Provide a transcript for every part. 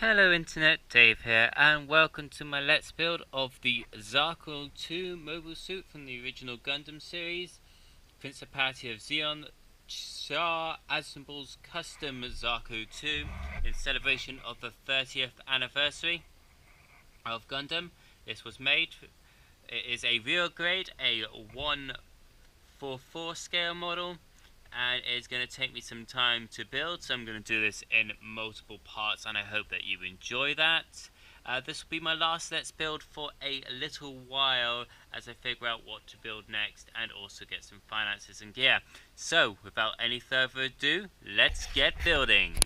Hello Internet, Dave here, and welcome to my Let's Build of the Zuku 2 mobile suit from the original Gundam series, Principality of Zeon, Char Aznable's custom Zuku 2, in celebration of the 30th anniversary of Gundam. This was made, it is a real grade, a 1/4/4 scale model, and it's going to take me some time to build, so I'm going to do this in multiple parts, and I hope that you enjoy that. This will be my last Let's Build for a little while as I figure out what to build next and also get some finances and gear. So, without any further ado, let's get building.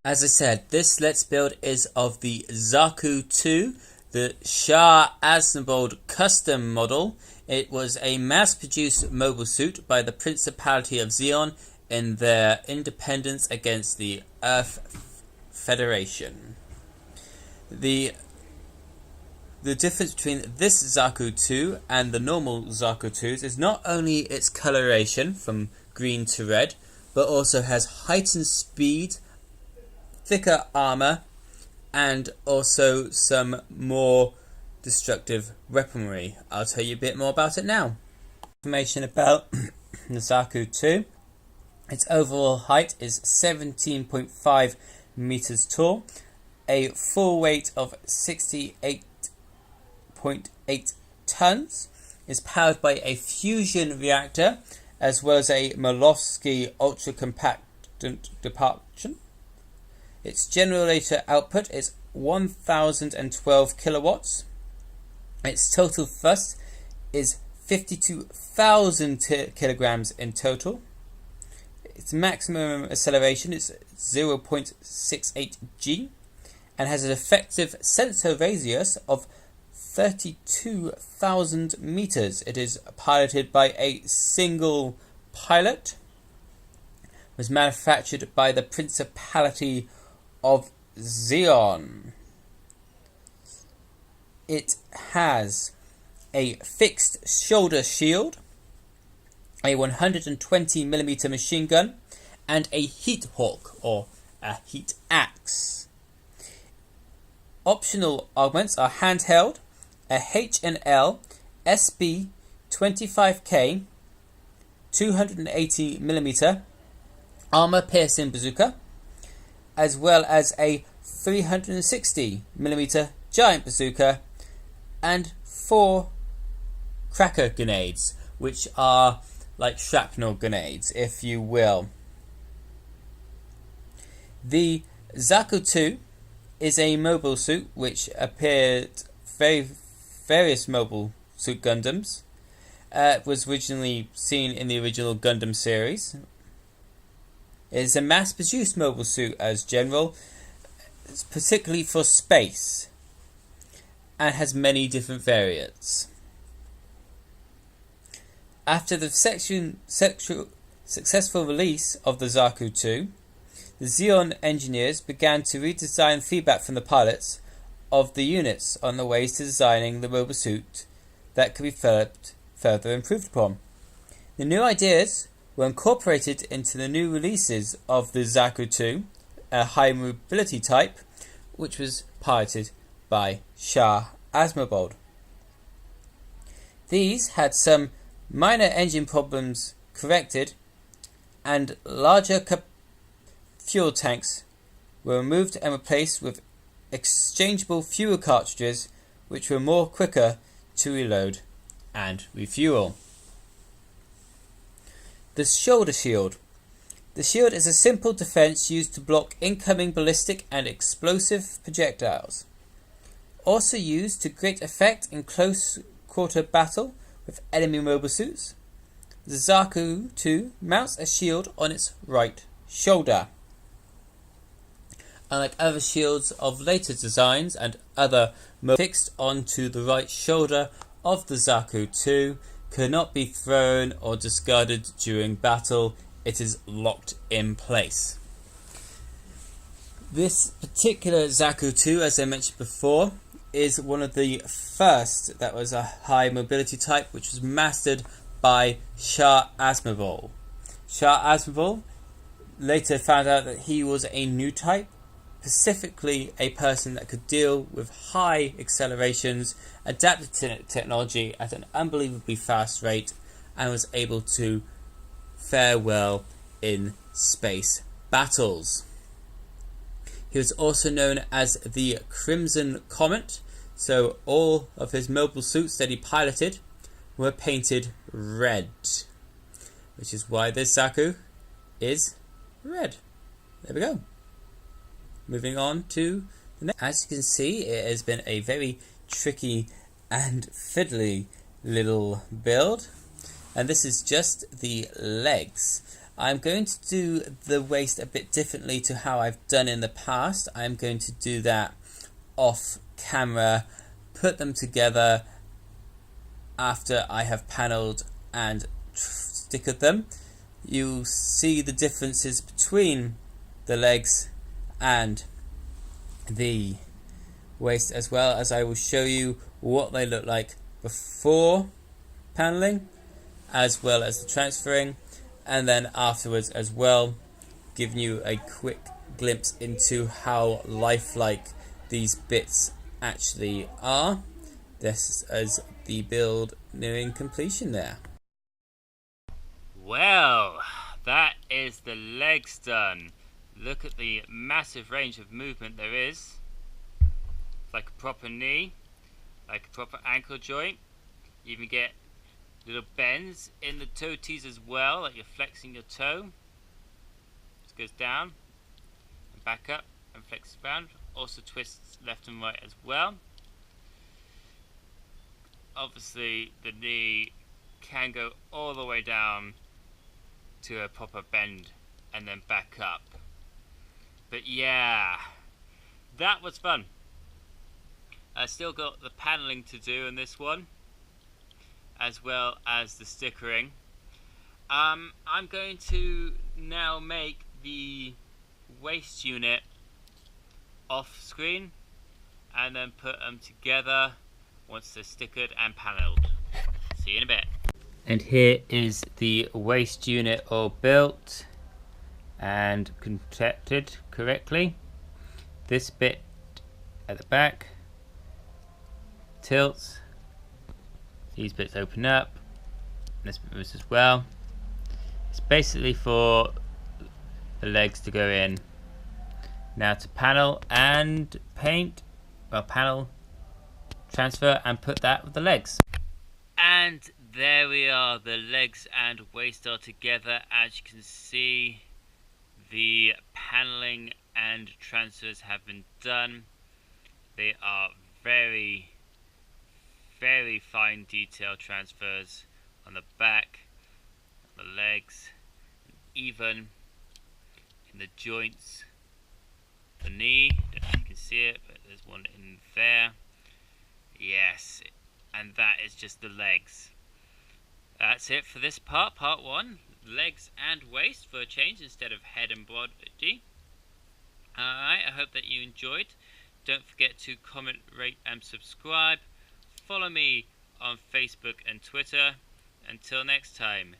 As I said, this Let's Build is of the Zuku 2, the Char Aznable custom model. It was a mass-produced mobile suit by the Principality of Zeon in their independence against the Earth Federation. The difference between this Zuku 2 and the normal Zuku 2s is not only its coloration from green to red, but also has heightened speed, thicker armor, and also some more destructive weaponry. I'll tell you a bit more about it now. Information about the Zuku 2. Its overall height is 17.5 meters tall, a full weight of 68.8 tons, is powered by a fusion reactor as well as a Molofsky ultra-compactant departure. Its generator output is 1012 kilowatts. Its total thrust is 52,000 kilograms in total. Its maximum acceleration is 0.68 g and has an effective sensor radius of 32,000 meters. It is piloted by a single pilot. It was manufactured by the Principality of Zeon. It has a fixed shoulder shield, a 120mm machine gun, and a heat hawk or a heat axe. Optional augments are handheld, a H&L SB 25K 280mm armor piercing bazooka, as well as a 360mm giant bazooka and 4 cracker grenades, which are like shrapnel grenades, if you will. The Zuku 2 is a mobile suit which appeared various mobile suit Gundams. It was originally seen in the original Gundam series. It is a mass-produced mobile suit as general, particularly for space, and has many different variants. After the successful release of the Zuku 2, the Zeon engineers began to redesign feedback from the pilots of the units on the ways to designing the mobile suit that could be further improved upon. The new ideas were incorporated into the new releases of the Zuku 2, a high mobility type, which was piloted by Char Aznable. These had some minor engine problems corrected, and larger fuel tanks were removed and replaced with exchangeable fuel cartridges, which were more quicker to reload and refuel. The shoulder shield. The shield is a simple defense used to block incoming ballistic and explosive projectiles. Also used to great effect in close quarter battle with enemy mobile suits. The Zuku 2 mounts a shield on its right shoulder. Unlike other shields of later designs and other fixed onto the right shoulder of the Zuku 2, cannot be thrown or discarded during battle. It is locked in place. This particular Zuku 2, as I mentioned before, is one of the first that was a high mobility type, which was mastered by Char Aznable. Char Aznable later found out that he was a new type specifically a person that could deal with high accelerations, adapted to technology at an unbelievably fast rate, and was able to fare well in space battles. He was also known as the Crimson Comet, so all of his mobile suits that he piloted were painted red, which is why this Zuku is red. There we go. Moving on to the next. As you can see, it has been a very tricky and fiddly little build, and this is just the legs. I'm going to do the waist a bit differently to how I've done in the past. I'm going to do that off camera, put them together after I have panelled and stickered them. You'll see the differences between the legs and the waist, as well as I will show you what they look like before panelling, as well as the transferring, and then afterwards as well, giving you a quick glimpse into how lifelike these bits actually are. This is the build nearing completion there. Well, that is the legs done. Look at the massive range of movement there is. It's like a proper knee, like a proper ankle joint. You even get little bends in the toe tees as well, like you're flexing your toe. This goes down and back up and flexes around. Also twists left and right as well. Obviously the knee can go all the way down to a proper bend and then back up. But yeah, that was fun. I still got the panelling to do in this one, as well as the stickering. I'm going to now make the waist unit off screen and then put them together once they're stickered and panelled. See you in a bit. And here is the waist unit all built and contracted correctly. This bit at the back tilts, these bits open up, this bit moves as well. It's basically for the legs to go in. Now to panel and paint, well, panel, transfer and put that with the legs. And there we are, the legs and waist are together. As you can see, the paneling and transfers have been done. They are very, very fine detail transfers on the back, on the legs, and even in the joints. The knee, don't know if you can see it, but there's one in there. Yes, and that is just the legs. That's it for this part, part one. Legs and waist for a change instead of head and body. Alright, I hope that you enjoyed. Don't forget to comment, rate and subscribe. Follow me on Facebook and Twitter. Until next time,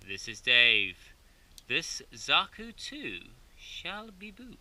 this is Dave. This Zuku 2 shall be boo.